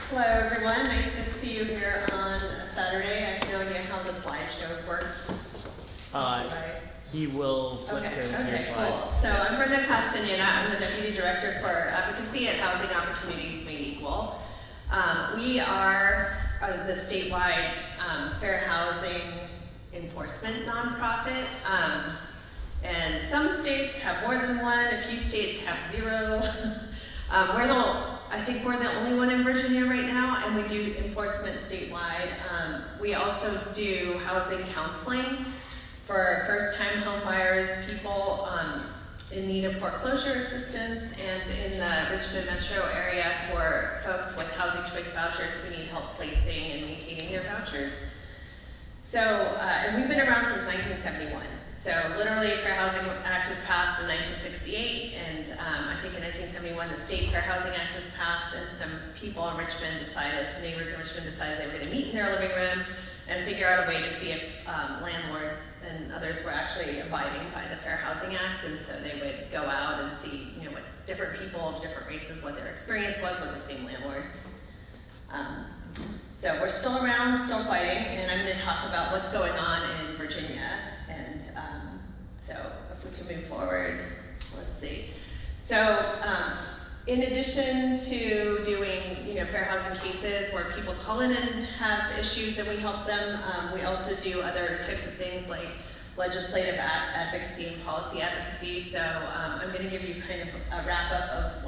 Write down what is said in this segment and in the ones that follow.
Hello everyone, nice to see you here on a Saturday. I have no idea how the slideshow works. He will flip to your Okay, slides. cool. So I'm Brenda Castaneda. I'm the Deputy Director for Advocacy at Housing Opportunities Made Equal. We are the statewide fair housing enforcement nonprofit. And some states have more than one, a few states have zero. I think we're the only one in Virginia right now, and we do enforcement statewide. We also do housing counseling for first-time home buyers, people in need of foreclosure assistance, and in the Richmond metro area for folks with housing choice vouchers who need help placing and maintaining their vouchers. So, and we've been around since 1971. So literally, Fair Housing Act was passed in 1968, and I think in 1971 the State Fair Housing Act was passed, and some people in Richmond decided, some neighbors in Richmond decided they were going to meet in their living room and figure out a way to see if landlords and others were actually abiding by the Fair Housing Act, and so they would go out and see, what different people of different races, what their experience was with the same landlord. So we're still around, still fighting, and I'm going to talk about what's going on in Virginia. And so if we can move forward, let's see. So in addition to doing fair housing cases where people call in and have issues and we help them, we also do other types of things like legislative advocacy and policy advocacy. So I'm going to give you kind of a wrap up of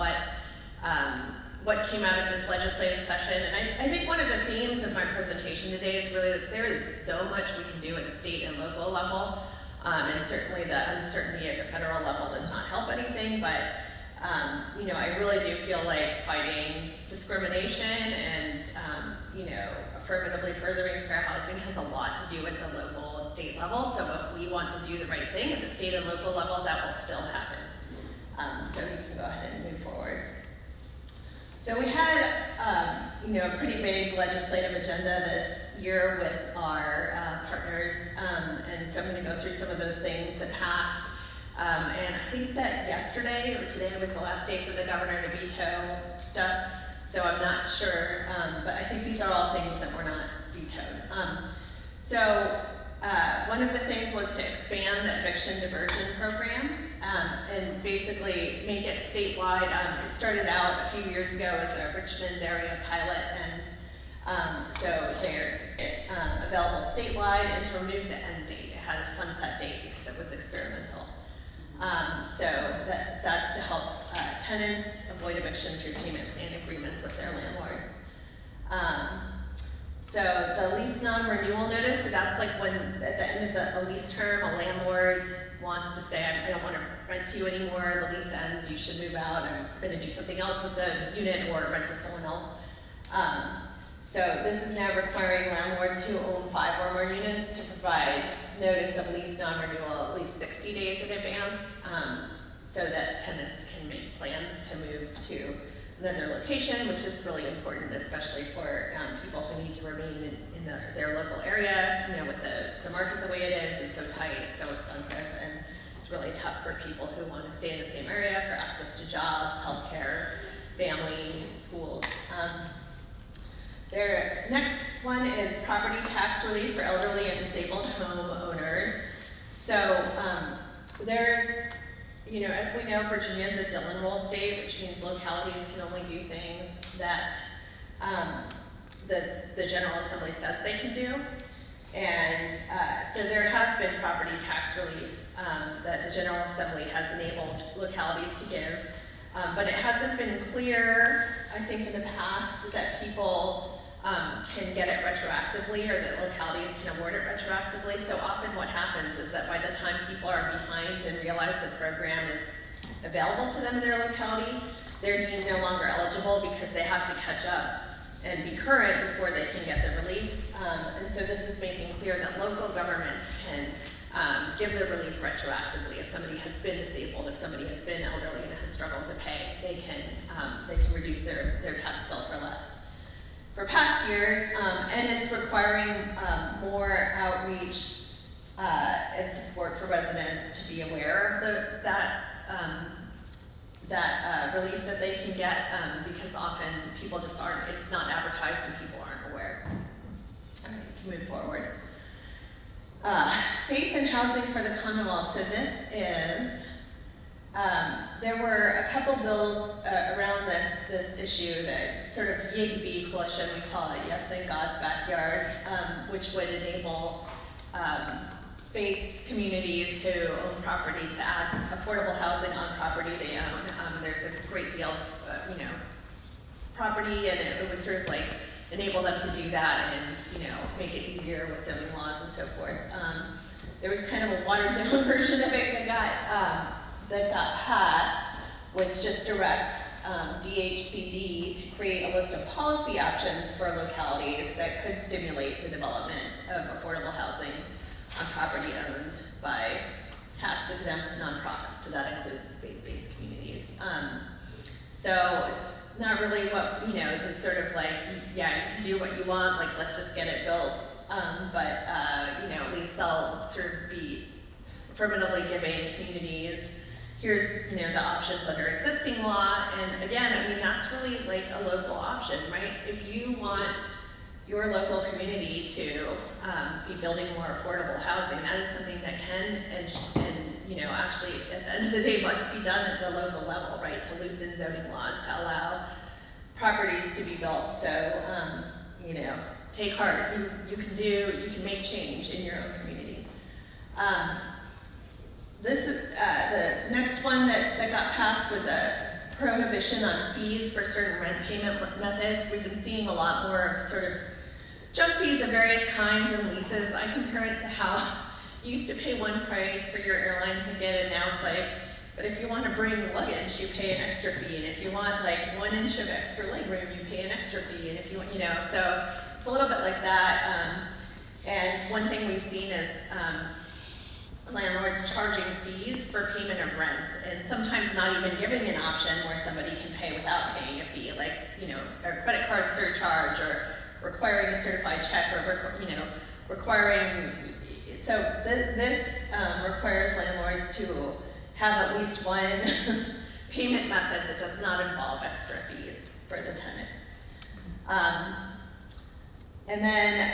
what came out of this legislative session. And I think one of the themes of my presentation today is really that there is so much we can do at the state and local level. And certainly the uncertainty at the federal level does not help anything, but I really do feel like fighting discrimination and affirmatively furthering fair housing has a lot to do at the local and state level. So if we want to do the right thing at the state and local level, that will still happen. So we can go ahead and move forward. So we had, a pretty big legislative agenda this year with our partners, and so I'm going to go through some of those things that passed. And I think that yesterday or today was the last day for the governor to veto stuff, so I'm not sure, but I think these are all things that were not vetoed. One of the things was to expand the eviction diversion program and basically make it statewide. It started out a few years ago as a Richmond area pilot, and so they're available statewide, and to remove the end date. It had a sunset date because it was experimental. So that's to help tenants avoid eviction through payment plan agreements with their landlords. So the lease non-renewal notice, so that's like when at the end of the lease term, a landlord wants to say, I don't want to rent to you anymore, the lease ends, you should move out, I'm going to do something else with the unit or rent to someone else. So this is now requiring landlords who own 5 or more units to provide notice of lease non-renewal at least 60 days in advance, so that tenants can make plans to move to another location, which is really important, especially for people who need to remain in their local area. With the market the way it is, it's so tight, it's so expensive, and it's really tough for people who want to stay in the same area for access to jobs, healthcare, family, schools. Their next one is property tax relief for elderly and disabled homeowners. So there's, as we know, Virginia is a Dillon rule state, which means localities can only do things that the General Assembly says they can do. And so there has been property tax relief that the General Assembly has enabled localities to give. But it hasn't been clear, I think in the past, that people can get it retroactively or that localities can award it retroactively. So often what happens is that by the time people are behind and realize the program is available to them in their locality, they're deemed no longer eligible because they have to catch up and be current before they can get the relief. And so this is making clear that local governments can give the relief retroactively. If somebody has been disabled, if somebody has been elderly and has struggled to pay, they can reduce their tax bill for less. For past years, and it's requiring more outreach and support for residents to be aware of that relief that they can get, because often people just aren't, it's not advertised and people aren't aware. All right, we can move forward. Faith in housing for the Commonwealth. So this is, there were a couple bills around this issue, that sort of YIGB coalition, we call it, Yes in God's Backyard, which would enable faith communities who own property to add affordable housing on property they own. There's a great deal of, property, and it would sort of like enable them to do that and, make it easier with zoning laws and so forth. There was kind of a watered down version of it that got passed, which just directs DHCD to create a list of policy options for localities that could stimulate the development of affordable housing on property owned by tax-exempt nonprofits. So that includes faith-based communities. So it's not really what, the sort of like, yeah, you can do what you want, like let's just get it built. But at least they'll sort of be affirmatively giving communities, here's, the options under existing law. And again, that's really like a local option, right? If you want your local community to be building more affordable housing, that is something that can and actually at the end of the day must be done at the local level, right? To loosen zoning laws to allow properties to be built. So take heart. You can make change in your own community. This is the next one that got passed was a prohibition on fees for certain rent payment methods. We've been seeing a lot more of sort of junk fees of various kinds and leases. I compare it to how you used to pay one price for your airline ticket, and now it's like, but if you want to bring luggage, you pay an extra fee, and if you want like 1 inch of extra legroom, you pay an extra fee, and if you want, so it's a little bit like that. And one thing we've seen is landlords charging fees for payment of rent, and sometimes not even giving an option where somebody can pay without paying a fee, like a credit card surcharge, or requiring a certified check, or requiring. So this requires landlords to have at least one payment method that does not involve extra fees for the tenant. And then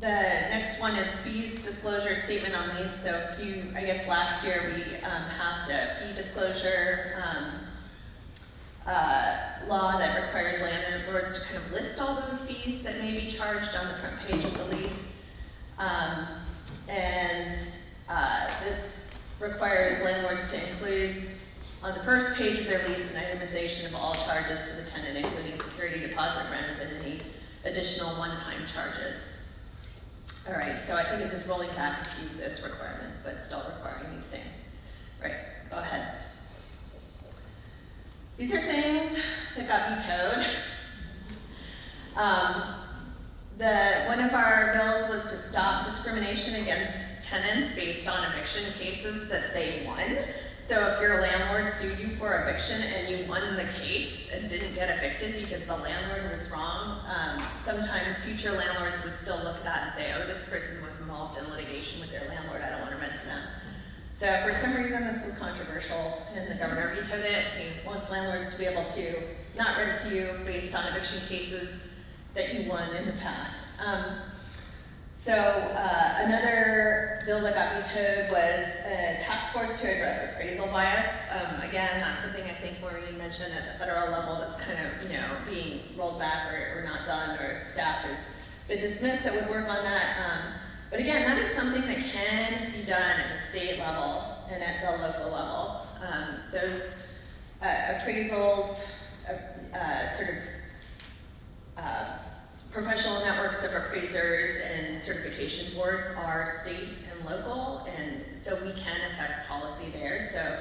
the next one is fees disclosure statement on lease. So I guess last year we passed a fee disclosure law that requires landlords to kind of list all those fees that may be charged on the front page of the lease. This requires landlords to include on the first page of their lease an itemization of all charges to the tenant, including security deposit, rent, and any additional one-time charges. All right, so I think it's just rolling back a few of those requirements, but still requiring these things. Right, go ahead. These are things that got vetoed. One of our bills was to stop discrimination against tenants based on eviction cases that they won. So if your landlord sued you for eviction and you won the case and didn't get evicted because the landlord was wrong, sometimes future landlords would still look at that and say, oh, this person was involved in litigation with their landlord, I don't want to rent to them. So for some reason this was controversial and the governor vetoed it. He wants landlords to be able to not rent to you based on eviction cases that you won in the past. Another bill that got vetoed was a task force to address appraisal bias. Again, that's something I think Maureen mentioned at the federal level that's kind of, being rolled back or not done, or staff has been dismissed that would work on that. But again, that is something that can be done at the state level and at the local level. Those appraisals, professional networks of appraisers and certification boards are state and local, and so we can affect policy there. So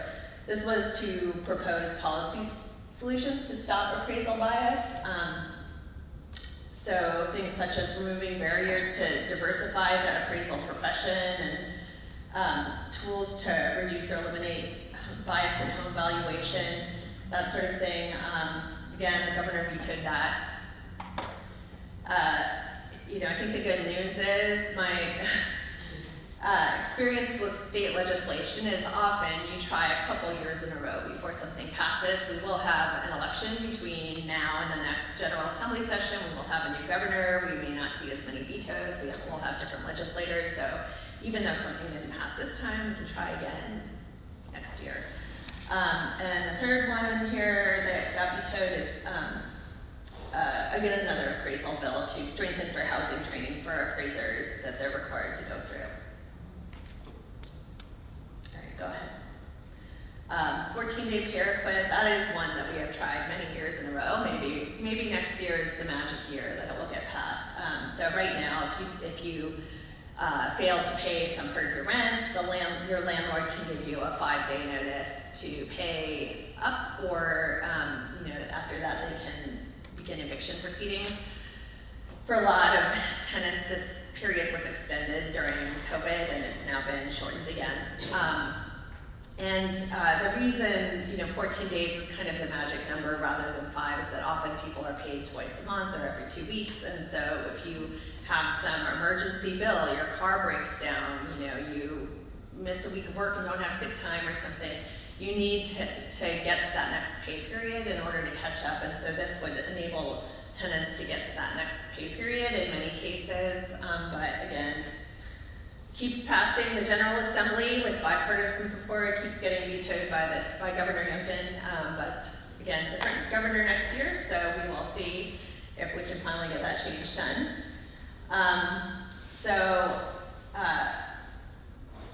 this was to propose policy solutions to stop appraisal bias. So things such as removing barriers to diversify the appraisal profession, and tools to reduce or eliminate bias in home valuation, that sort of thing. Again, the governor vetoed that. I think the good news is experience with state legislation is often you try a couple years in a row before something passes. We will have an election between now and the next General Assembly session. We will have a new governor. We may not see as many vetoes. We will have different legislators. So even though something didn't pass this time, we can try again next year. And the third one here that got vetoed is again another appraisal bill to strengthen for housing training for appraisers that they're required to go through. Go ahead. 14-day pair quit, that is one that we have tried many years in a row. Maybe next year is the magic year that it will get passed. So right now, if you fail to pay some part of your rent, your landlord can give you a 5-day notice to pay up, or after that they can begin eviction proceedings. For a lot of tenants, this period was extended during COVID, and it's now been shortened again. The reason 14 days is kind of the magic number rather than 5 is that often people are paid twice a month or every 2 weeks, and so if you have some emergency bill, your car breaks down, you miss a week of work and don't have sick time or something, you need to get to that next pay period in order to catch up, and so this would enable tenants to get to that next pay period in many cases, but again, keeps passing the General Assembly with bipartisan support, keeps getting vetoed by Governor Youngkin, but again, different governor next year, so we will see if we can finally get that change done.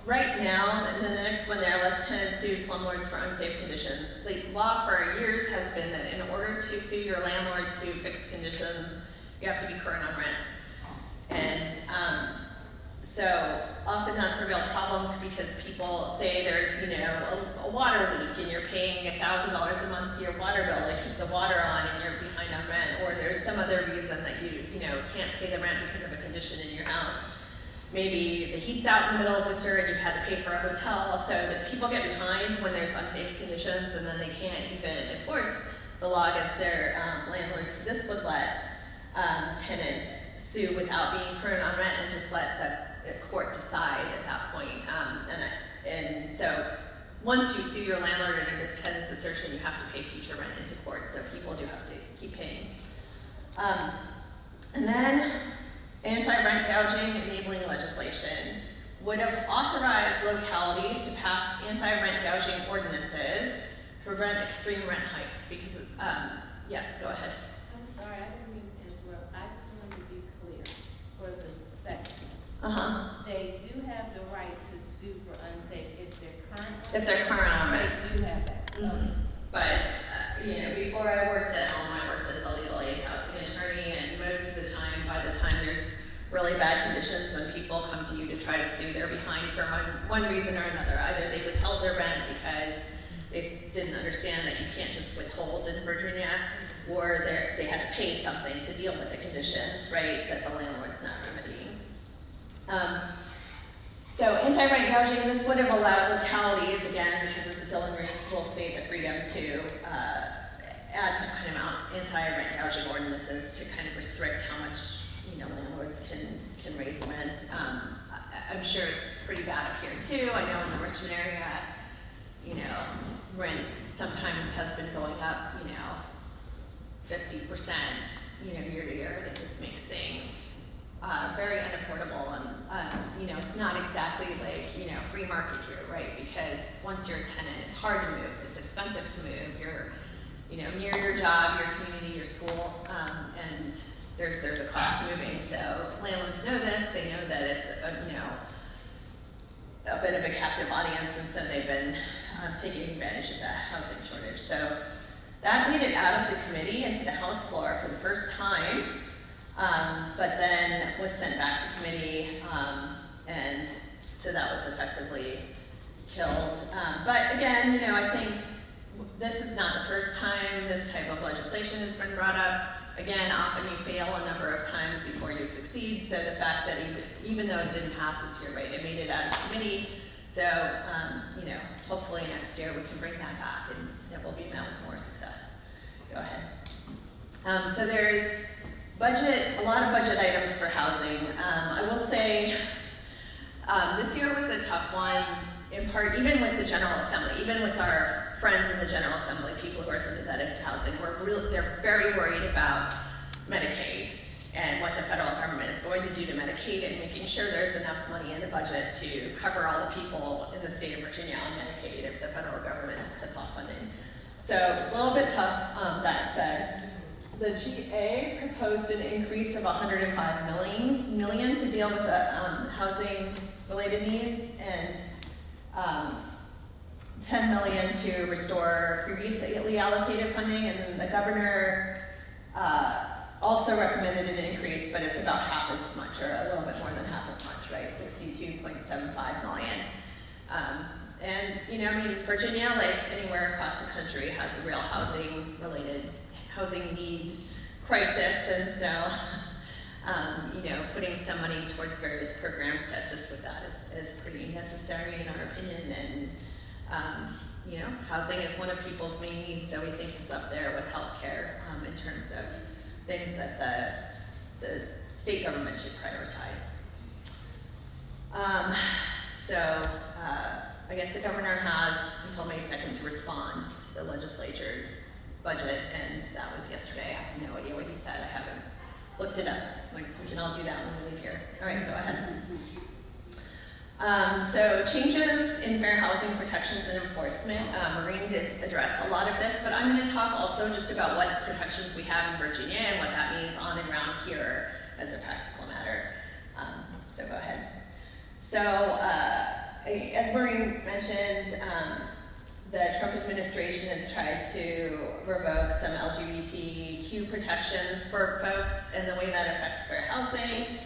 Right now, and then the next one there, lets tenants sue slumlords for unsafe conditions. The law for years has been that in order to sue your landlord to fix conditions, you have to be current on rent. And so often that's a real problem because people say there's a water leak and you're paying $1,000 a month to your water bill to keep the water on and you're behind on rent, or there's some other reason that you can't pay the rent because of a condition in your house. Maybe the heat's out in the middle of winter and you've had to pay for a hotel, so that people get behind when there's unsafe conditions and then they can't even enforce the law against their landlords. So this would let tenants sue without being current on rent and just let the court decide at that point. And so once you sue your landlord in a tenant's assertion, you have to pay future rent into court, so people do have to keep paying. And then anti-rent gouging enabling legislation would have authorized localities to pass anti-rent gouging ordinances to prevent extreme rent hikes because of, yes, go ahead. I'm sorry, I didn't mean to interrupt. I just wanted to be clear for the second. They do have the right to sue for unsafe if they're current on rent. They do have that. But before I worked at home, I worked as a legal aid housing attorney, and most of the time, by the time there's really bad conditions, then people come to you to try to sue. They're behind for one reason or another. Either they withheld their rent because they didn't understand that you can't just withhold in Virginia, or they had to pay something to deal with the conditions, right, that the landlord's not remedying. So anti-rent gouging, this would have allowed localities, again, because it's a Dillon rule state, the freedom to add some kind of anti-rent gouging ordinances to kind of restrict how much landlords can raise rent. I'm sure it's pretty bad up here too. I know in the Richmond area, rent sometimes has been going up, 50%, year to year, and it just makes things very unaffordable, and it's not exactly like free market here, right? Because once you're a tenant, it's hard to move, it's expensive to move. You're near your job, your community, your school, and there's a cost to moving. So landlords know this. They know that it's a bit of a captive audience, and so they've been taking advantage of the housing shortage. So that made it out of the committee into the House floor for the first time. But then was sent back to committee, and so that was effectively killed. But again, I think this is not the first time this type of legislation has been brought up. Again, often you fail a number of times before you succeed, so the fact that even though it didn't pass this year, right, it made it out of committee, so hopefully next year we can bring that back and it will be met with more success. Go ahead. So there's a lot of budget items for housing. I will say, This year was a tough one, in part, even with the General Assembly, even with our friends in the General Assembly, people who are sympathetic to housing, they're very worried about Medicaid and what the federal government is going to do to Medicaid and making sure there's enough money in the budget to cover all the people in the state of Virginia on Medicaid if the federal government just cuts off funding. So it's a little bit tough, that said. The GA proposed an increase of $105 million to deal with the housing-related needs, and $10 million to restore previously allocated funding, and then the governor also recommended an increase, but it's about half as much, or a little bit more than half as much, right? $62.75 million. And you know, I mean, Virginia, like anywhere across the country, has a real housing need crisis, and so you know, putting some money towards various programs to assist with that is pretty necessary in our opinion. And you know, housing is one of people's main needs, so we think it's up there with healthcare in terms of things that the state government should prioritize. I guess the governor has until May 2nd to respond to the legislature's budget, and that was yesterday. I have no idea what he said. I haven't looked it up. Like, so we can all do that when we leave here. All right, go ahead. So changes in fair housing protections and enforcement. Maureen did address a lot of this, but I'm going to talk also just about what protections we have in Virginia and what that means on and around here as a practical matter. So go ahead. So as Maureen mentioned, the Trump administration has tried to revoke some LGBTQ protections for folks, and the way that affects fair housing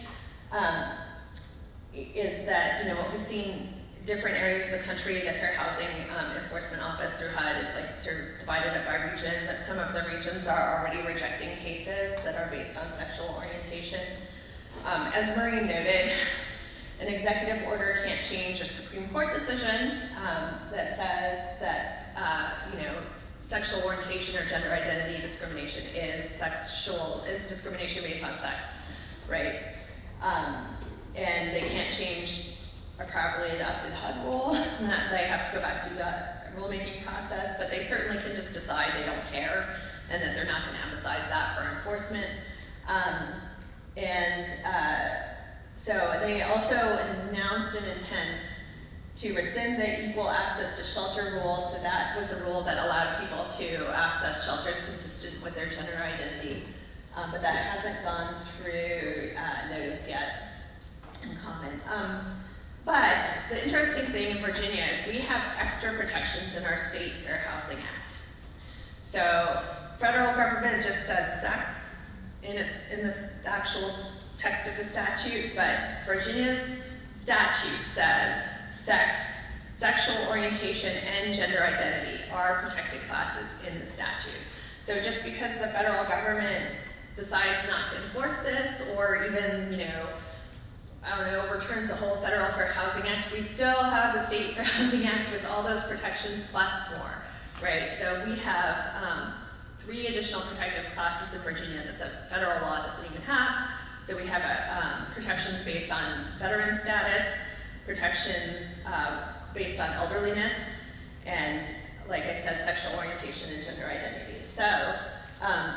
is that, you know, what we've seen in different areas of the country, the Fair Housing Enforcement Office through HUD is like sort of divided up by region, that some of the regions are already rejecting cases that are based on sexual orientation. As Maureen noted, an executive order can't change a Supreme Court decision that says that you know, sexual orientation or gender identity discrimination is discrimination based on sex, right? And they can't change a properly adopted HUD rule. They have to go back through that rulemaking process, but they certainly can just decide they don't care and that they're not going to emphasize that for enforcement. So they also announced an intent to rescind the equal access to shelter rule. So that was a rule that allowed people to access shelters consistent with their gender identity. But that hasn't gone through notice yet and comment. But the interesting thing in Virginia is we have extra protections in our State Fair Housing Act. So federal government just says sex in the actual text of the statute, but Virginia's statute says sex, sexual orientation, and gender identity are protected classes in the statute. So just because the federal government decides not to enforce this, or even, you know, I don't know, overturns the whole Federal Fair Housing Act, we still have the State Fair Housing Act with all those protections plus more, right? So we have 3 additional protected classes in Virginia that the federal law doesn't even have. So we have protections based on veteran status, protections based on elderliness, and like I said, sexual orientation and gender identity. So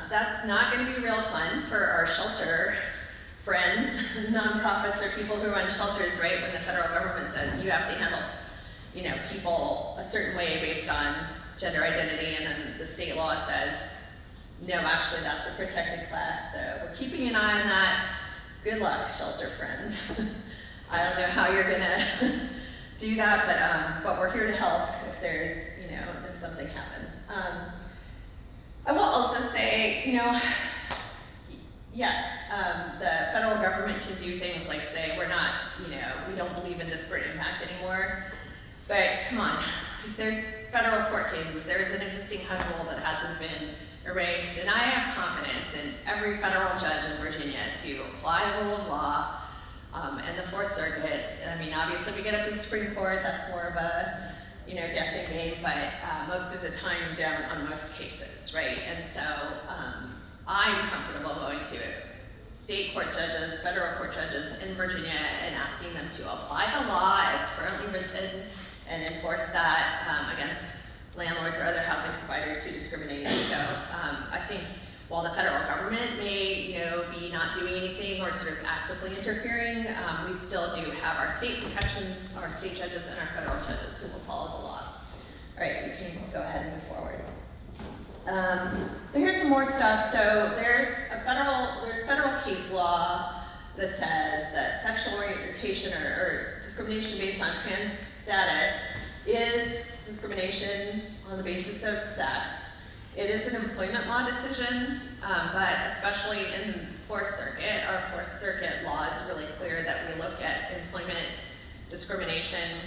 that's not going to be real fun for our shelter friends, nonprofits, or people who run shelters, right? When the federal government says you have to handle, you know, people a certain way based on gender identity, and then the state law says, no, actually that's a protected class. So we're keeping an eye on that. Good luck, shelter friends. I don't know how you're gonna do that, but we're here to help if there's, you know, if something happens. I will also say, you know, yes, the federal government can do things like say, we're not, you know, we don't believe in disparate impact anymore, but come on, there's federal court cases, there is an existing HUD rule that hasn't been erased, and I have confidence in every federal judge in Virginia to apply the rule of law, and the Fourth Circuit. I mean, obviously we get up to the Supreme Court, that's more of a, you know, guessing game, but most of the time you don't on most cases, right? And so I'm comfortable going to state court judges, federal court judges in Virginia, and asking them to apply the law as currently written and enforce that against landlords or other housing providers who discriminate. So I think while the federal government may, be not doing anything or sort of actively interfering, we still do have our state protections, our state judges and our federal judges who will follow the law. All right, we can go ahead and move forward. So here's some more stuff. So there's federal case law that says that sexual orientation or discrimination based on trans status is discrimination on the basis of sex. It is an employment law decision, but especially in Fourth Circuit, our Fourth Circuit law is really clear that we look at employment discrimination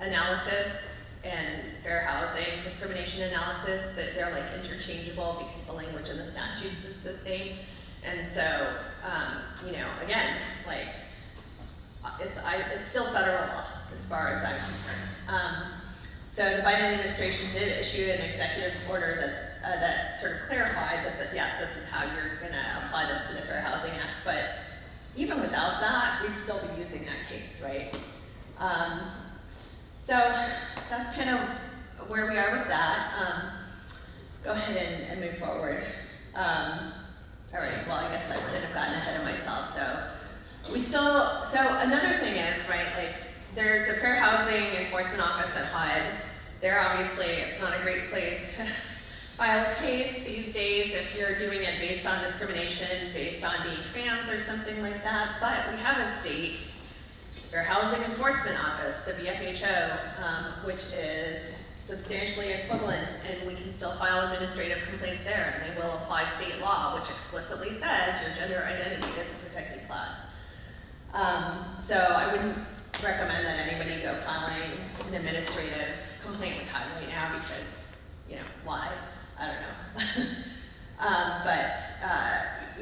analysis and fair housing discrimination analysis, that they're like interchangeable because the language in the statutes is the same. And so, again, like it's still federal law as far as I'm concerned. So the Biden administration did issue an executive order that sort of clarified that yes, this is how you're going to apply this to the Fair Housing Act. But even without that, we'd still be using that case, right? So that's kind of where we are with that. Go ahead and move forward. All right, well, I guess I could have gotten ahead of myself. So another thing is, right, like there's the Fair Housing Enforcement Office at HUD. They're obviously, it's not a great place to file a case these days if you're doing it based on discrimination, based on being trans or something like that. But we have a state Fair Housing Enforcement Office, the VFHO, which is substantially equivalent, and we can still file administrative complaints there, and they will apply state law, which explicitly says your gender identity is a protected class. So I wouldn't recommend that anybody go filing an administrative complaint with HUD right now because, why? I don't know.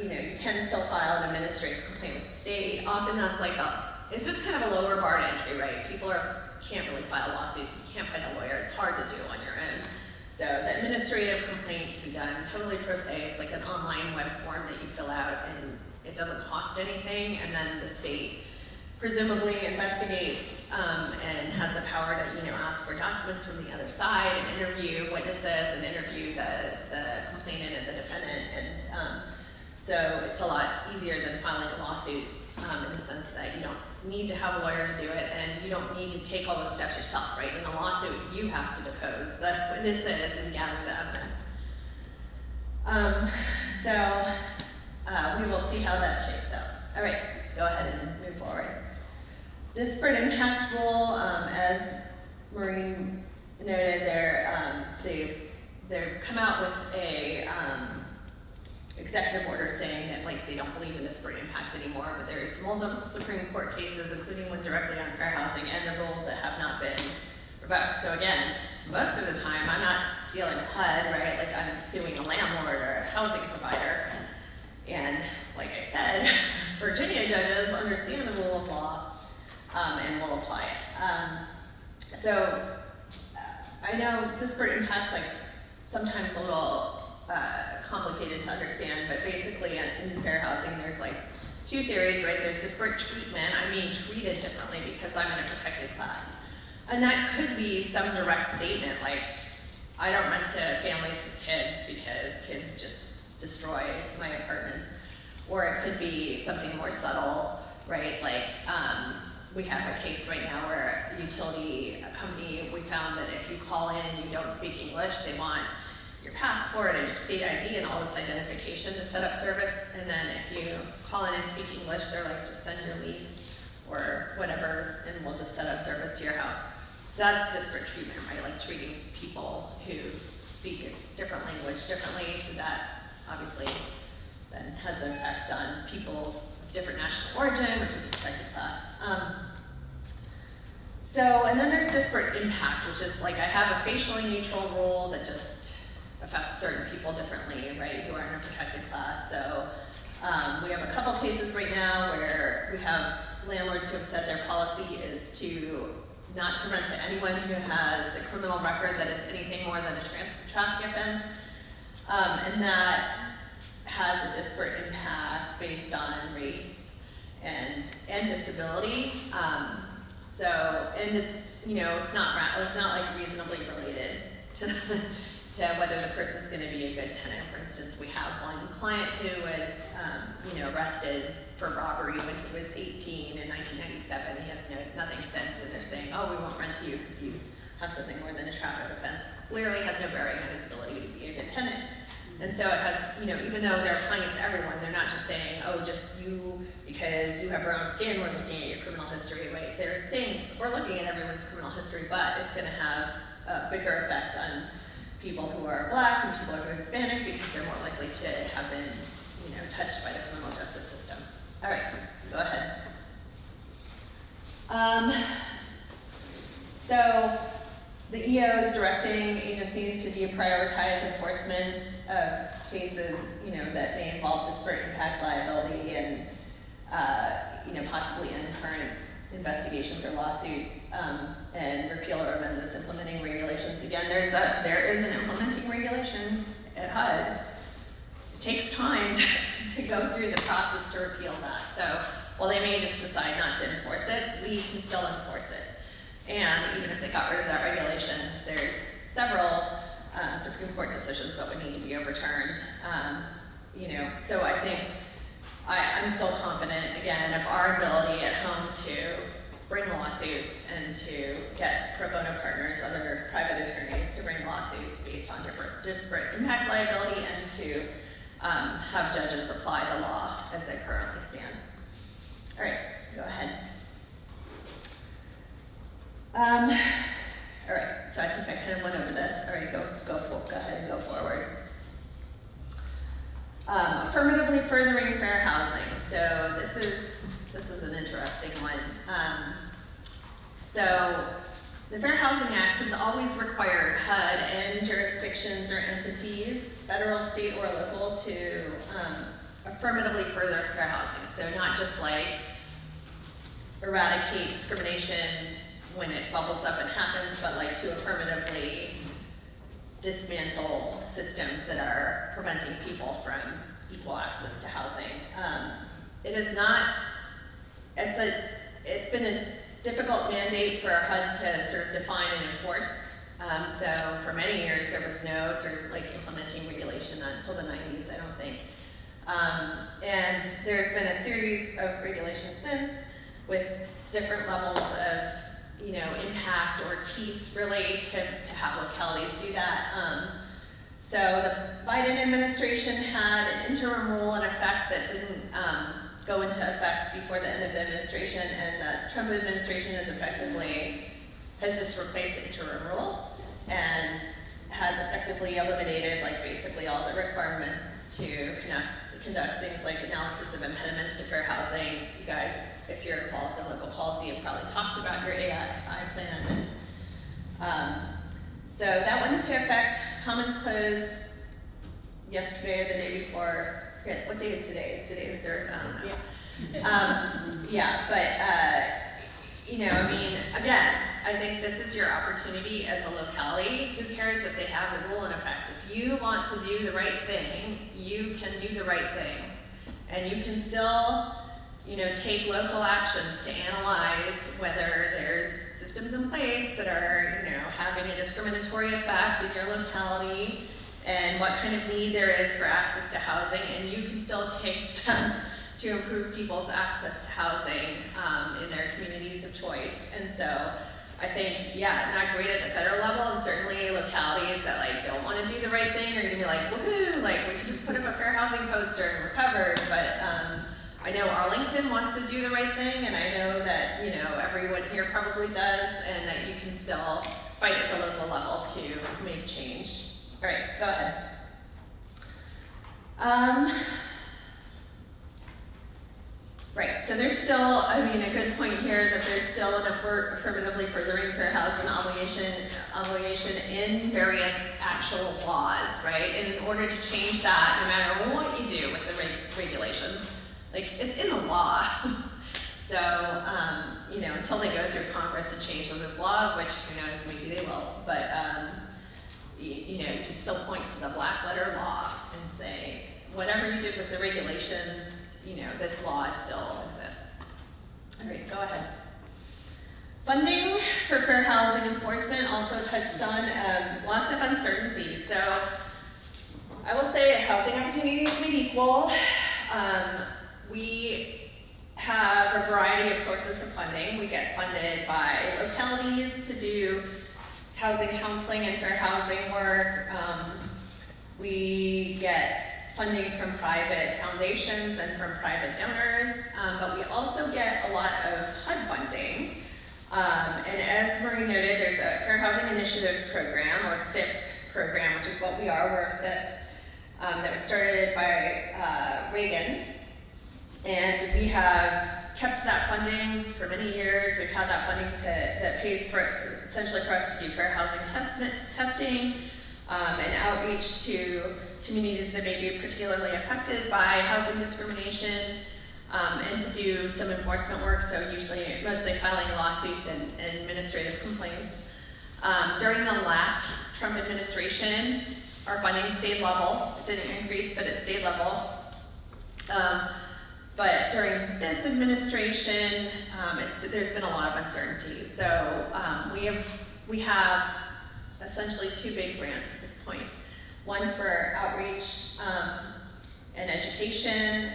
You can still file an administrative complaint with the state. Often that's like it's just kind of a lower bar to entry, right? People can't really file lawsuits if you can't find a lawyer. It's hard to do on your own. So the administrative complaint can be done totally pro se. It's like an online web form that you fill out, and it doesn't cost anything, and then the state presumably investigates and has the power to ask for documents from the other side and interview witnesses and interview the complainant and the defendant, and so it's a lot easier than filing a lawsuit in the sense that you don't need to have a lawyer to do it, and you don't need to take all those steps yourself, right? In a lawsuit, you have to depose the witnesses and gather the evidence. We will see how that shakes out. All right, go ahead and move forward. Disparate impact rule, as Maureen noted, they've come out with a executive order saying that they don't believe in disparate impact anymore, but there's multiple Supreme Court cases, including one directly on fair housing and the rule, that have not been revoked. So again, most of the time I'm not dealing with HUD, right? Like I'm suing a landlord or a housing provider. And like I said, Virginia judges understand the rule of law and will apply it. I know disparate impact's sometimes a little complicated to understand, but basically in fair housing there's two theories, right? There's disparate treatment. I'm being treated differently because I'm in a protected class. And that could be some direct statement like, I don't rent to families with kids because kids just destroy my apartments. Or it could be something more subtle, right? We have a case right now where a utility company, we found that if you call in and you don't speak English, they want your passport and your state ID and all this identification to set up service. And then if you call in and speak English, they're like, just send your lease or whatever, and we'll just set up service to your house. So that's disparate treatment, right? Like treating people who speak a different language differently, so that obviously then has an effect on people of different national origin, which is a protected class. And then there's disparate impact, which is I have a facially neutral rule that just affects certain people differently, right, who are in a protected class. So we have a couple cases right now where we have landlords who have said their policy is not to rent to anyone who has a criminal record that is anything more than a traffic offense, and that has a disparate impact based on race and disability. And it's, you know, it's not like reasonably related to to whether the person's going to be a good tenant. For instance, we have one client who was, you know, arrested for robbery when he was 18 in 1997. He has nothing since, and they're saying, oh, we won't rent to you because you have something more than a traffic offense. Clearly has no bearing on his ability to be a good tenant. And so it has, you know, even though they're applying it to everyone, they're not just saying, oh, just you, because you have brown skin, we're looking at your criminal history, right? They're saying, we're looking at everyone's criminal history, but it's going to have a bigger effect on people who are Black and people who are Hispanic because they're more likely to have been, you know, touched by the criminal justice system. All right, go ahead. So the EO is directing agencies to deprioritize enforcement of cases, you know, that may involve disparate impact liability and, you know, possibly concurrent investigations or lawsuits, and repeal or amend those implementing regulations. Again, there is an implementing regulation at HUD. It takes time to go through the process to repeal that. So while they may just decide not to enforce it, we can still enforce it. And even if they got rid of that regulation, there's several Supreme Court decisions that would need to be overturned. You know, so I think I'm still confident, again, of our ability at home to bring lawsuits and to get pro bono partners, other private attorneys, to bring lawsuits based on disparate impact liability and to have judges apply the law as it currently stands. All right, go ahead. All right, so I think I kind of went over this. All right, go ahead and go forward. Affirmatively furthering fair housing. So this is an interesting one. So the Fair Housing Act has always required HUD and jurisdictions or entities, federal, state, or local, to affirmatively further fair housing. So not just like eradicate discrimination when it bubbles up and happens, but like to affirmatively dismantle systems that are preventing people from equal access to housing. It's been a difficult mandate for HUD to sort of define and enforce. So for many years there was no sort of like implementing regulation until the 90s, I don't think. And there's been a series of regulations since with different levels of, you know, impact or teeth really to have localities do that. So the Biden administration had an interim rule in effect that didn't go into effect before the end of the administration, and the Trump administration has just replaced the interim rule and has effectively eliminated like basically all the requirements to conduct things like analysis of impediments to fair housing. You guys, if you're involved in local policy, have probably talked about your AI plan. So that went into effect. Comments closed yesterday or the day before. I forget, what day is today? Is today the 3rd? I don't know. You know, I mean, again, I think this is your opportunity as a locality. Who cares if they have the rule in effect? If you want to do the right thing, you can do the right thing. And you can still, you know, take local actions to analyze whether there's systems in place that are, you know, having a discriminatory effect in your locality and what kind of need there is for access to housing, and you can still take steps to improve people's access to housing in their communities of choice. And so I think, yeah, not great at the federal level, and certainly localities that like don't want to do the right thing are going to be like, woohoo, like we can just put up a fair housing poster and we're covered. But I know Arlington wants to do the right thing, and I know that, you know, everyone here probably does, and that you can still fight at the local level to make change. All right, go ahead. Right, so there's still, I mean, a good point here that there's still an affirmatively furthering fair housing obligation in various actual laws, right? And in order to change that, no matter what you do with the regulations, like it's in the law. So, you know, until they go through Congress and change those laws, which who knows, maybe they will, but you know, you can still point to the black letter law and say, whatever you did with the regulations, you know, this law still exists. All right, go ahead. Funding for fair housing enforcement also touched on lots of uncertainties. So I will say housing opportunities made equal. We have a variety of sources of funding. We get funded by localities to do housing counseling and fair housing work. We get funding from private foundations and from private donors, but we also get a lot of HUD funding. And as Maureen noted, there's a Fair Housing Initiatives Program, or FIP program, which is what we are. We're a FIP that was started by Reagan. And we have kept that funding for many years. We've had that funding that pays for, essentially for us to do fair housing testing and outreach to communities that may be particularly affected by housing discrimination, and to do some enforcement work, so mostly filing lawsuits and administrative complaints. During the last Trump administration, our funding stayed level. It didn't increase, but it stayed level. But during this administration, there's been a lot of uncertainty. So we have essentially two big grants at this point. One for outreach and education,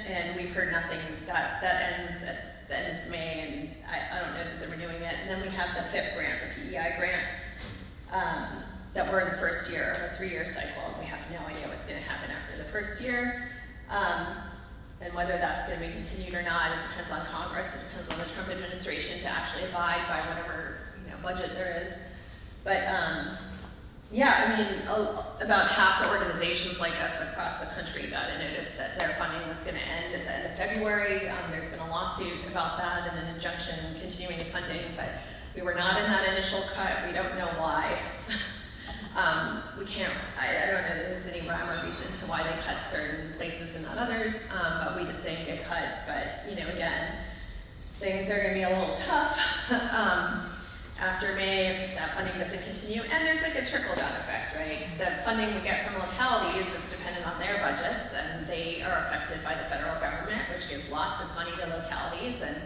and we've heard nothing. That ends at the end of May, and I don't know that they're renewing it. And then we have the FIP grant, the PEI grant, that we're in the first year of a 3-year cycle. We have no idea what's going to happen after the first year. And whether that's going to be continued or not, it depends on Congress. It depends on the Trump administration to actually abide by whatever budget there is. But yeah, I mean, about half the organizations like us across the country got a notice that their funding was going to end at the end of February. There's been a lawsuit about that and an injunction continuing the funding, but we were not in that initial cut. We don't know why. We can't, I don't know that there's any rhyme or reason to why they cut certain places and not others, but we just didn't get cut. But, again, things are going to be a little tough after May if that funding doesn't continue. And there's like a trickle-down effect, right? Because the funding we get from localities is dependent on their budgets, and they are affected by the federal government, which gives lots of money to localities. And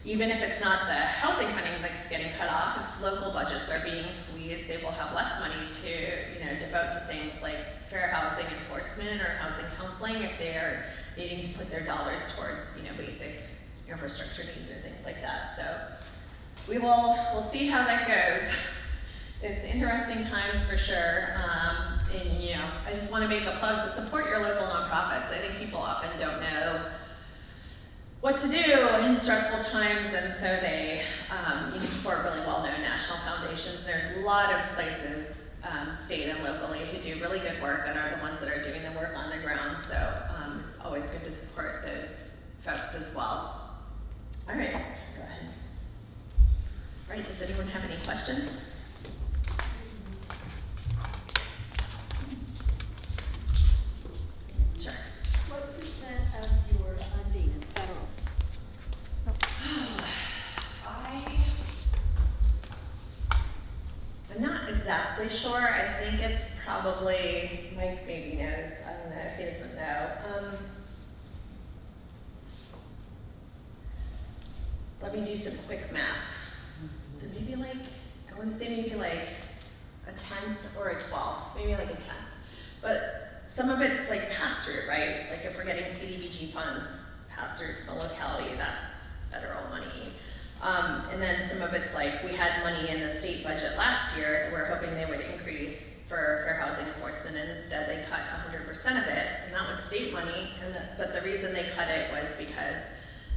even if it's not the housing funding that's getting cut off, if local budgets are being squeezed, they will have less money to devote to things like fair housing enforcement or housing counseling if they are needing to put their dollars towards basic infrastructure needs or things like that. So we'll see how that goes. It's interesting times for sure. And I just want to make a plug to support your local nonprofits. I think people often don't know what to do in stressful times, and so they support really well-known national foundations. There's a lot of places, state and locally, who do really good work and are the ones that are doing the work on the ground. So it's always good to support those folks as well. All right, go ahead. All right, does anyone have any questions? Sure. What percent of your funding is federal? I'm not exactly sure. I think it's probably, Mike maybe knows, I don't know, he doesn't know. Let me do some quick math. So maybe I want to say maybe like a 10th or a 12th, maybe like a 10th. But some of it's like pass-through, right? Like if we're getting CDBG funds pass-through from a locality, that's federal money. And then some of it's like we had money in the state budget last year. We're hoping they would increase for fair housing enforcement, and instead they cut 100% of it, and that was state money. But the reason they cut it was because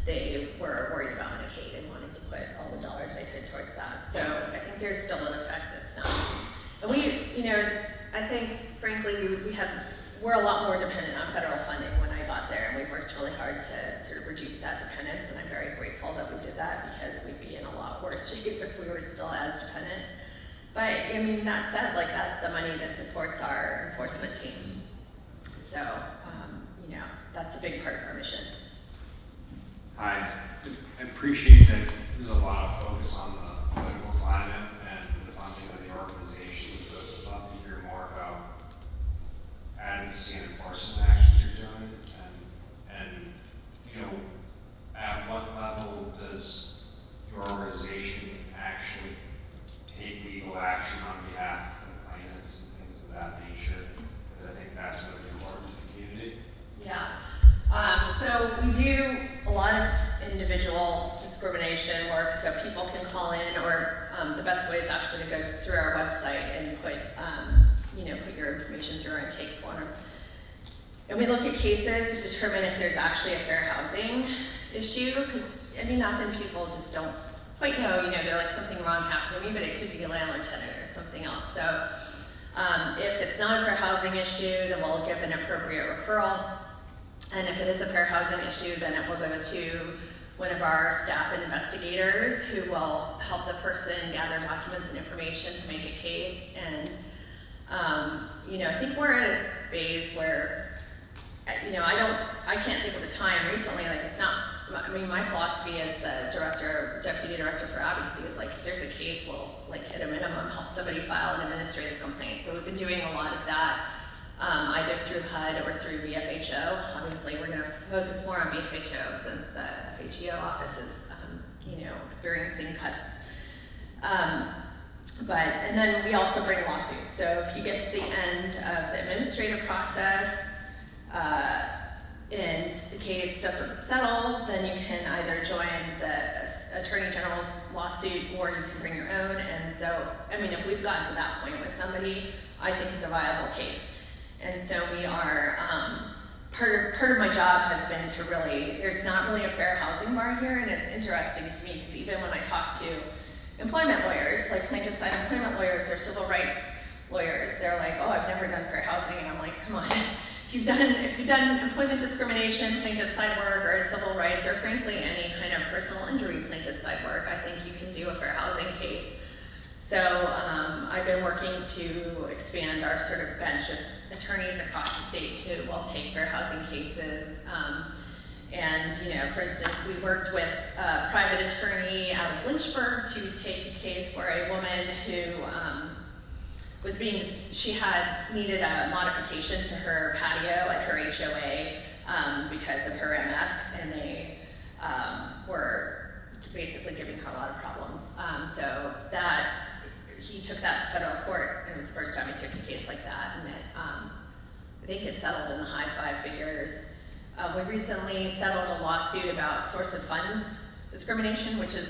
they were worried about Medicaid and wanted to put all the dollars they could towards that. So I think there's still an effect that's not. And I think frankly we're a lot more dependent on federal funding when I got there, and we worked really hard to sort of reduce that dependence, and I'm very grateful that we did that because we'd be in a lot worse shape if we were still as dependent. But that said, that's the money that supports our enforcement team. So, that's a big part of our mission. Hi, I appreciate that there's a lot of focus on the political climate and the funding of the organization, but I'd love to hear more about advocacy and enforcement actions you're doing. information through our intake form. And we look at cases to determine if there's actually a fair housing issue, because I mean, often people just don't quite know, they're like, something wrong happened to me, but it could be a landlord-tenant or something else. So if it's not a fair housing issue, then we'll give an appropriate referral. And if it is a fair housing issue, then it will go to one of our staff investigators who will help the person gather documents and information to make a case. And, I think we're at a phase where, I can't think of a time recently, like it's not, my philosophy as the deputy director for advocacy is like, if there's a case, we'll like at a minimum help somebody file an administrative complaint. So we've been doing a lot of that, either through HUD or through VFHO. Obviously, we're going to focus more on VFHO since the FHEO office is, experiencing cuts. And then we also bring lawsuits. So if you get to the end of the administrative process and the case doesn't settle, then you can either join the Attorney General's lawsuit or you can bring your own. And so, if we've gotten to that point with somebody, I think it's a viable case. And so we are, part of my job has been to really, there's not really a fair housing bar here, and it's interesting to me because even when I talk to employment lawyers, like plaintiff side employment lawyers or civil rights lawyers, they're like, oh, I've never done fair housing, and I'm like, come on. If you've done employment discrimination, plaintiff side work, or civil rights, or frankly any kind of personal injury plaintiff side work, I think you can do a fair housing case. So I've been working to expand our sort of bench of attorneys across the state who will take fair housing cases. For instance, we worked with a private attorney out of Lynchburg to take a case for a woman who she had needed a modification to her patio at her HOA because of her MS, and they were basically giving her a lot of problems. So that he took that to federal court, and it was the first time he took a case like that, and I think it settled in the high 5 figures. We recently settled a lawsuit about source of funds discrimination, which is,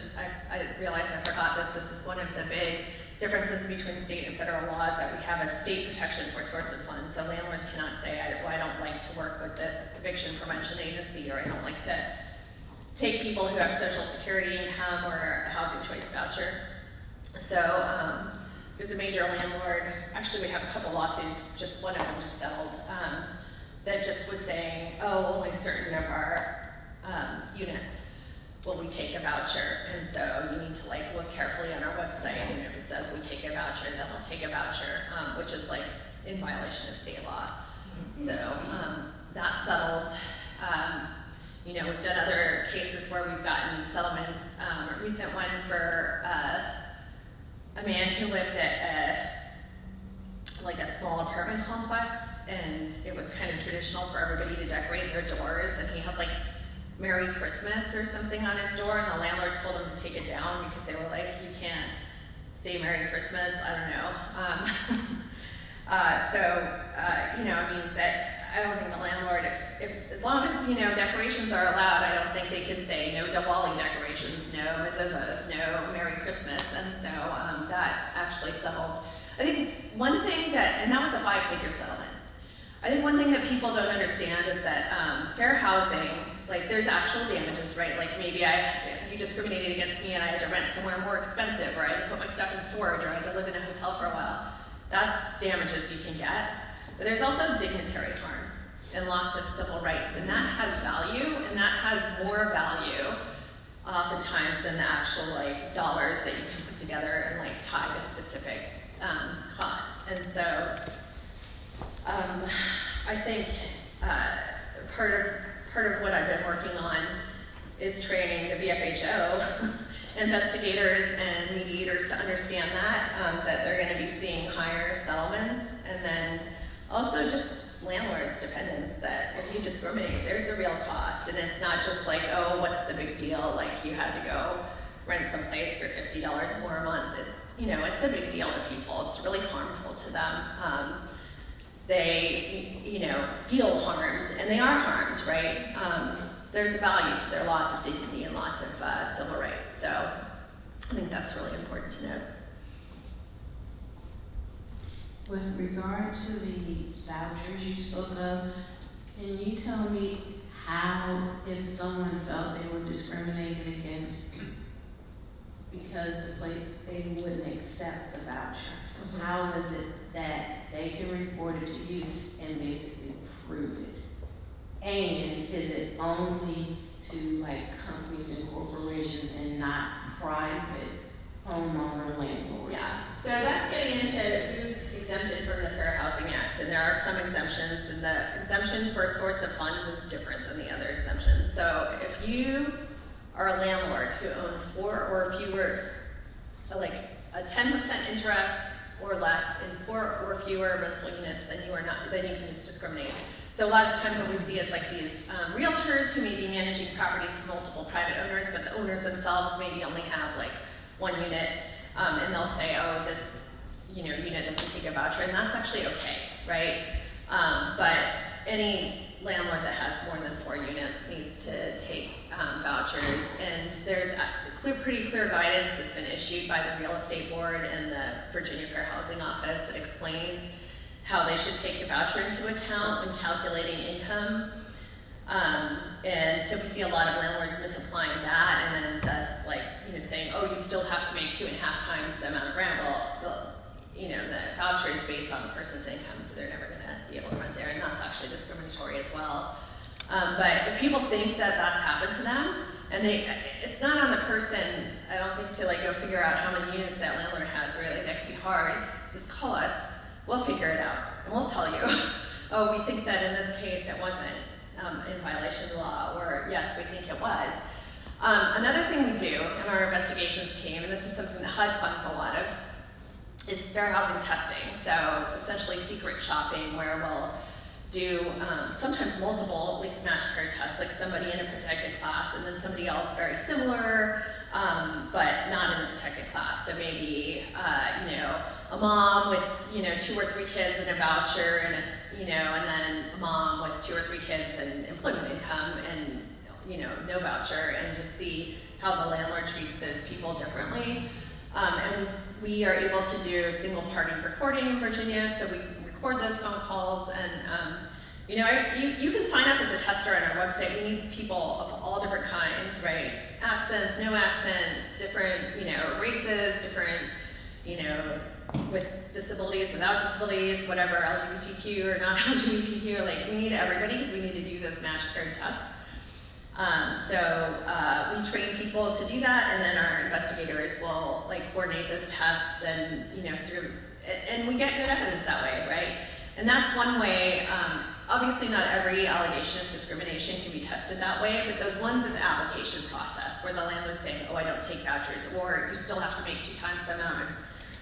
I realized I forgot this. This is one of the big differences between state and federal laws, that we have a state protection for source of funds. So landlords cannot say, I don't like to work with this eviction prevention agency, or I don't like to take people who have Social Security income or a housing choice voucher. So there's a major landlord, actually we have a couple lawsuits, just one of them just settled, that just was saying, oh, only certain of our units will we take a voucher, and so you need to like look carefully on our website, and if it says we take a voucher, then we'll take a voucher, which is like in violation of state law. So that settled. We've done other cases where we've gotten settlements. A recent one for a man who lived at a small apartment complex, and it was kind of traditional for everybody to decorate their doors, and he had like Merry Christmas or something on his door, and the landlord told him to take it down because they were like, you can't say Merry Christmas, I don't know. I don't think the landlord, if as long as, decorations are allowed, I don't think they could say no Diwali decorations, no mezuzahs, no Merry Christmas, and so that actually settled. I think one thing and that was a 5-figure settlement. I think one thing that people don't understand is that fair housing, like there's actual damages, right? Like maybe you discriminated against me and I had to rent somewhere more expensive, or I had to put my stuff in storage, or I had to live in a hotel for a while. That's damages you can get. But there's also dignitary harm and loss of civil rights, and that has value, and that has more value oftentimes than the actual dollars that you can put together and tie to specific costs. And so I think part of what I've been working on is training the VFHO investigators and mediators to understand that they're going to be seeing higher settlements, and then also just landlords, dependents, that if you discriminate, there's a real cost, and it's not just oh, what's the big deal? You had to go rent someplace for $50 more a month. It's, it's a big deal to people. It's really harmful to them. They, feel harmed, and they are harmed, right? There's a value to their loss of dignity and loss of civil rights. So I think that's really important to note. With regard to the vouchers you spoke of, can you tell me how, if someone felt they were discriminated against because they wouldn't accept the voucher, how is it that they can report it to you and basically prove it? And is it only to like companies and corporations and not private homeowner landlords? Yeah, so that's getting into who's exempted from the Fair Housing Act, and there are some exemptions, and the exemption for source of funds is different than the other exemptions. So if you are a landlord who owns 4 or fewer, like a 10% interest or less in 4 or fewer rental units, then you can just discriminate. So a lot of times what we see is like these realtors who may be managing properties for multiple private owners, but the owners themselves maybe only have like 1 unit, and they'll say, oh, this unit doesn't take a voucher, and that's actually okay, right? But any landlord that has more than 4 units needs to take vouchers, and there's pretty clear guidance that's been issued by the Real Estate Board and the Virginia Fair Housing Office that explains how they should take the voucher into account when calculating income. And so we see a lot of landlords misapplying that, and then thus saying, oh, you still have to make 2.5 times the amount of rent. Well, the voucher is based on the person's income, so they're never gonna be able to rent there, and that's actually discriminatory as well. But if people think that that's happened to them, and it's not on the person, I don't think, to go figure out how many units that landlord has, right? That could be hard. Just call us, we'll figure it out, and we'll tell you, oh, we think that in this case it wasn't in violation of the law, or yes, we think it was. Another thing we do in our investigations team, and this is something that HUD funds a lot of, is fair housing testing. So essentially secret shopping, where we'll do sometimes multiple match pair tests, like somebody in a protected class and then somebody else very similar, but not in the protected class. So maybe a mom with 2 or 3 kids and a voucher, and and then a mom with 2 or 3 kids and employment income and no voucher, and just see how the landlord treats those people differently. And we are able to do single party recording in Virginia, so we record those phone calls, and you can sign up as a tester on our website. We need people of all different kinds, right? Accents, no accent, different races, different with disabilities, without disabilities, whatever, LGBTQ or not LGBTQ, we need everybody, because we need to do this match paired tests. So we train people to do that, and then our investigators will coordinate those tests, and and we get good evidence that way, right? And that's one way. Obviously, not every allegation of discrimination can be tested that way, but those ones in the application process, where the landlord's saying, oh, I don't take vouchers, or you still have to make 2 times the amount of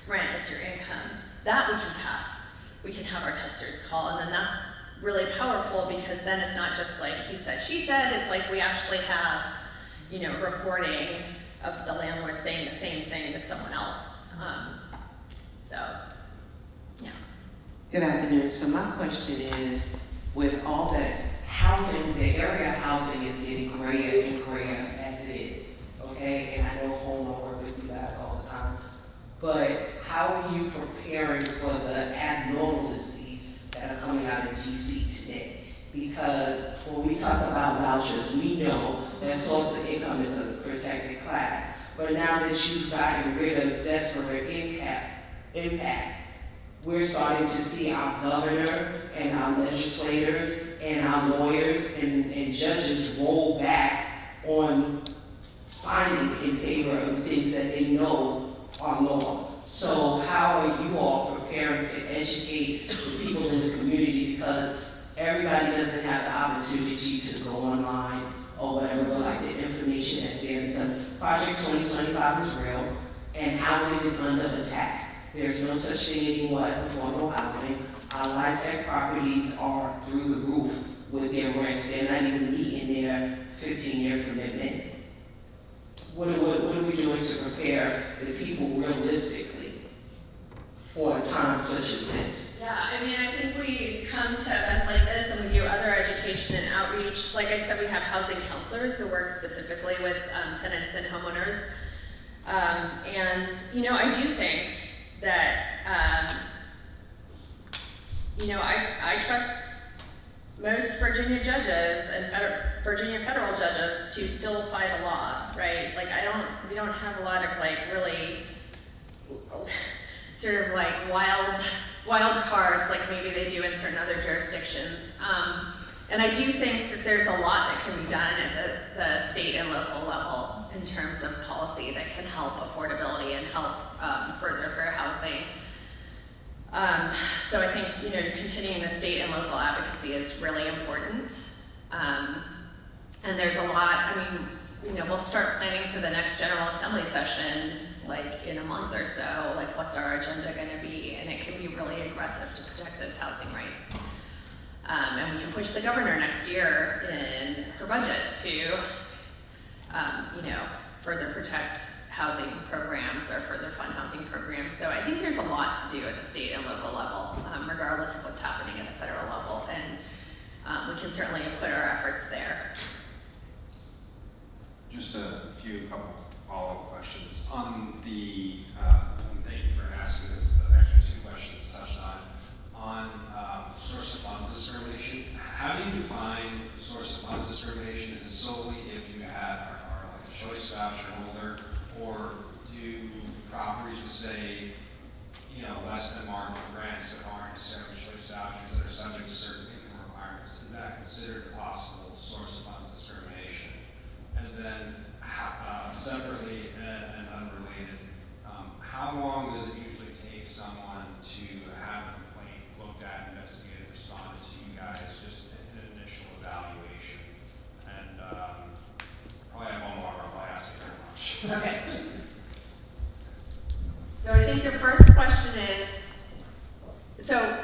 rent as your income, that we can test. We can have our testers call, and then that's really powerful, because then it's not just he said, she said. It's we actually have, recording of the landlord saying the same thing to someone else. So, yeah. Good afternoon. So my question is, with all that housing, the area housing is getting grayer and grayer as it is, okay? And I know home, I work with you guys all the time. But how are you preparing for the abnormalities that are coming out of GC today? Because when we talk about vouchers, we know that source of income is a protected class. But now that you've gotten rid of desperate impact, we're starting to see our governor and our legislators and our lawyers and judges roll back on finding in favor of things that they know are law. So how are you all preparing to educate the people in the community, because everybody doesn't have the opportunity to go online or whatever, the information that's there, because Project 2025 is real and housing is under attack. There's no such thing anymore as affordable housing. Our LIHTC properties are through the roof with their rents. They're not even meeting their 15-year commitment. What are we doing to prepare the people realistically for a time such as this? Yeah, I think we come to events like this, and we do other education and outreach. Like I said, we have housing counselors who work specifically with tenants and homeowners. And I do think that you know, I trust most Virginia judges and Virginia federal judges to still apply the law, right? Like we don't have a lot of like really sort of like wild cards like maybe they do in certain other jurisdictions. And I do think that there's a lot that can be done at the state and local level in terms of policy that can help affordability and help further fair housing. So I think, you know, continuing the state and local advocacy is really important. And there's a lot, I mean, you know, we'll start planning for the next General Assembly session like in a month or so, like what's our agenda gonna be? And it can be really aggressive to protect those housing rights. And we can push the governor next year in her budget to, you know, further protect housing programs or further fund housing programs. So I think there's a lot to do at the state and local level, regardless of what's happening at the federal level. And we can certainly put our efforts there. Just a couple follow-up questions on the, thank you for asking this, actually 2 questions touched on source of funds discrimination. How do you define source of funds discrimination? Is it solely if you are like a choice voucher holder, or do properties would say, you know, less than market grants that aren't necessarily choice vouchers that are subject to certain income requirements? Is that considered a possible source of funds discrimination? And then separately and unrelated, how long does it usually take someone to have a complaint looked at, investigated, responded to you guys, just an initial evaluation? And probably have one more, I'll probably ask you very much. Okay. So I think your first question is, so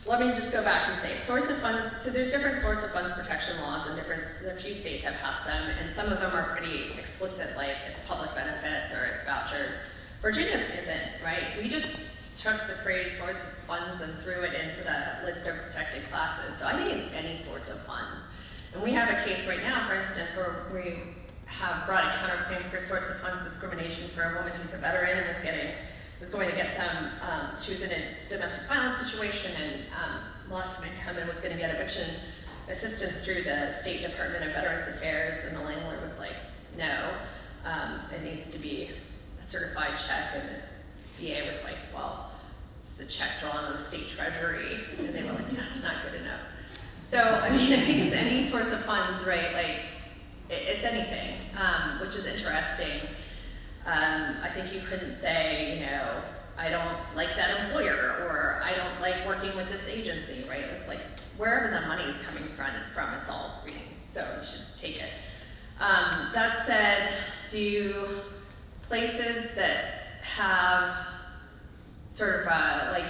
let me just go back and say, source of funds, so there's different source of funds protection laws and a few states have passed them, and some of them are pretty explicit, like it's public benefits or it's vouchers. Virginia's isn't, right? We just took the phrase source of funds and threw it into the list of protected classes. So I think it's any source of funds. And we have a case right now, for instance, where we have brought a counterclaim for source of funds discrimination for a woman who's a veteran and was going to get some, she was in a domestic violence situation and lost some income and was going to get eviction assistance through the State Department of Veterans Affairs, and the landlord was like, no, it needs to be a certified check, and the VA was like, well, it's a check drawn on the state treasury, and they were like, that's not good enough. So, I mean, I think it's any sorts of funds, right? Like, it's anything, which is interesting. I think you couldn't say, you know, I don't like that employer, or I don't like working with this agency, right? It's like, wherever the money's coming from, it's all green, so you should take it. That said, do places that have sort of like,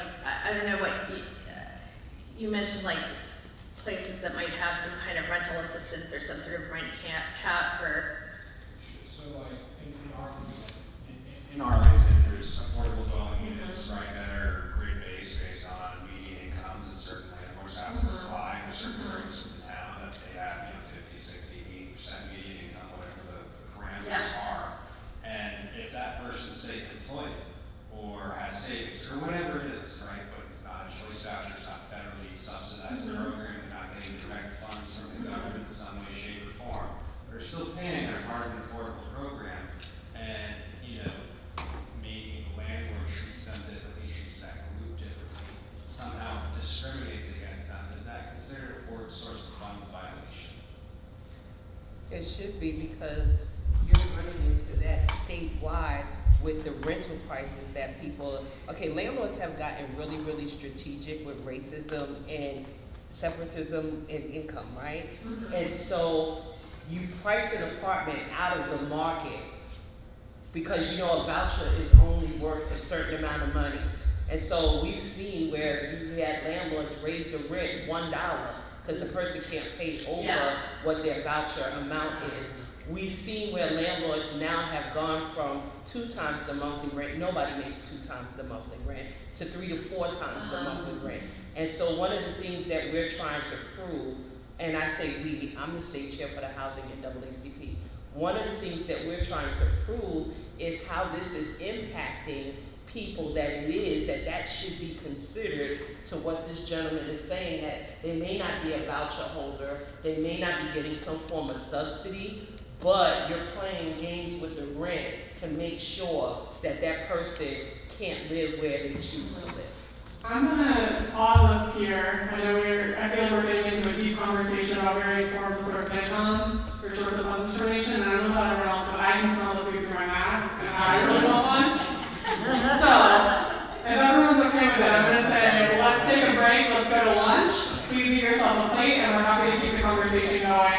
I don't know what, you mentioned like places that might have some kind of rental assistance or some sort of rent cap for. So like in Arlington, there's affordable dwelling units, right, that are grade-based based on median incomes, and certain landlords have to apply. There's certain areas of the town that they have, you know, 50, 60, 80% median income, whatever the parameters are. And if that person's, say, employed or has savings or whatever it is, right, but it's not a choice voucher, it's not federally subsidized program, they're not getting direct funds from the government in some way, shape, or form, they're still paying, they're part of an affordable program, and, you know, maybe the landlord treats them differently, treats that group differently, somehow discriminates against them. Is that considered a source of funds violation? It should be, because you're running into that statewide with the rental prices that people, okay, landlords have gotten really, really strategic with racism and separatism and income, right? And so you price an apartment out of the market because you know a voucher is only worth a certain amount of money. And so we've seen where you had landlords raise the rent $1 because the person can't pay over what their voucher amount is. We've seen where landlords now have gone from 2 times the monthly rent, nobody makes 2 times the monthly rent, to 3 to 4 times the monthly rent. And so one of the things that we're trying to prove, and I say we, I'm the state chair for the housing at NAACP. One of the things that we're trying to prove is how this is impacting people that it is, that should be considered to what this gentleman is saying, that they may not be a voucher holder, they may not be getting some form of subsidy, but you're playing games with the rent to make sure that that person can't live where they choose to live. I'm gonna pause us here. I feel like we're getting into a deep conversation about various forms of source of income or source of funds discrimination, and I don't know about everyone else, but I can smell the food through my mask, and I really want lunch. So, if everyone's okay with it, I'm gonna say, let's take a break, let's go to lunch. Please give yourself a plate, and we're happy to keep the conversation going